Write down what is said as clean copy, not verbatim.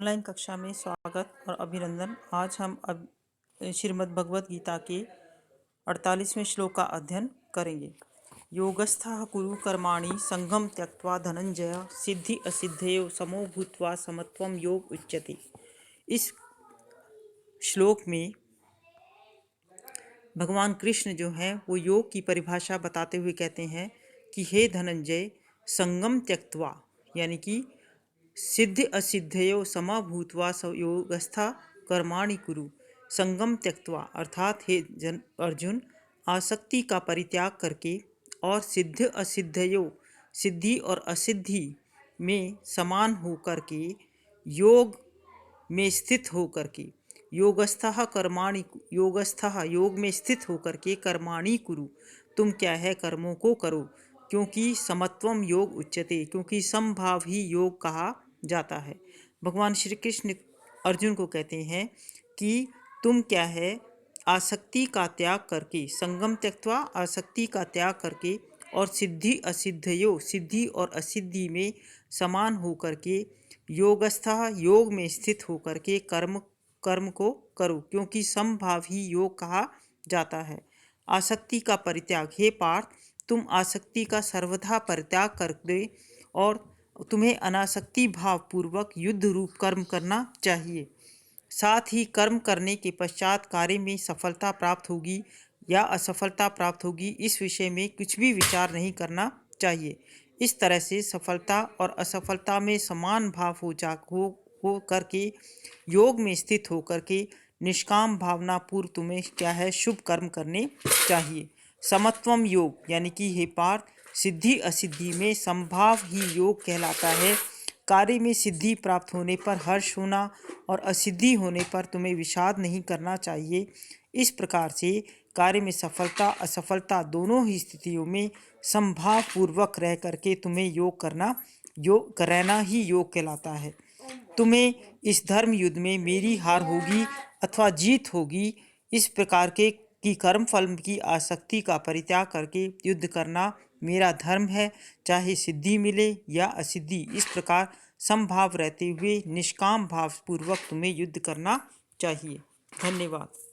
Online कक्षा में स्वागत और अभिनंदन। आज हम श्रीमद् भगवद गीता के 48वें श्लोक का अध्ययन करेंगे। योगस्थः कुरु कर्माणि संगम त्यक्त्वा धनंजय सिद्धि असिद्धयो समो भूत्वा समत्वम योग उच्यते। इस श्लोक में भगवान कृष्ण जो है वो योग की परिभाषा बताते हुए कहते हैं कि हे धनंजय, संगम त्यक्त्वा यानी कि सिद्धि असिद्धयो समा भूत्वा योगस्था कर्माणि कुरु। संगम त्यक्त्वा अर्थात हे अर्जुन, आसक्ति का परित्याग करके और सिद्ध असिद्धयो सिद्धि और असिद्धि में समान होकर के योग में स्थित होकर के योगस्थः कर्माणि योगस्थः योग में स्थित होकर के कर्माणि कुरु, तुम क्या है कर्मों को करो, क्योंकि समत्वम योग उच्यते, क्योंकि समभाव ही योग कहा जाता है। भगवान श्री कृष्ण अर्जुन को कहते हैं कि तुम क्या है आसक्ति का त्याग करके, संगम त्यक्त्वा आसक्ति का त्याग करके और सिद्धि असिद्धयो सिद्धि और असिद्धि में समान होकर के योगस्थः योग में स्थित होकर के कर्म को करो, क्योंकि समभाव ही योग कहा जाता है। आसक्ति का परित्याग, हे पार्थ, तुम आसक्ति का सर्वथा परित्याग कर दे और तुम्हें अनासक्ति भाव पूर्वक युद्ध रूप कर्म करना चाहिए। साथ ही कर्म करने के पश्चात कार्य में सफलता प्राप्त होगी या असफलता प्राप्त होगी, इस विषय में कुछ भी विचार नहीं करना चाहिए। इस तरह से सफलता और असफलता में समान भाव हो करके योग में स्थित होकर के निष्काम भावना पूर्व तुम्हें क्या है शुभ कर्म करने चाहिए। समत्वम योग यानी कि हे पार्थ, सिद्धि असिद्धि में समभाव ही योग कहलाता है। कार्य में सिद्धि प्राप्त होने पर हर्ष होना और असिद्धि होने पर तुम्हें विषाद नहीं करना चाहिए। इस प्रकार से कार्य में सफलता असफलता दोनों ही स्थितियों में समभाव पूर्वक रह करके तुम्हें योग रहना ही योग कहलाता है। तुम्हें इस धर्म युद्ध में मेरी हार होगी अथवा जीत होगी, इस प्रकार के कि कर्म फल की आसक्ति का परित्याग करके युद्ध करना मेरा धर्म है, चाहे सिद्धि मिले या असिद्धि। इस प्रकार समभाव रहते हुए निष्काम भाव पूर्वक तुम्हें युद्ध करना चाहिए। धन्यवाद।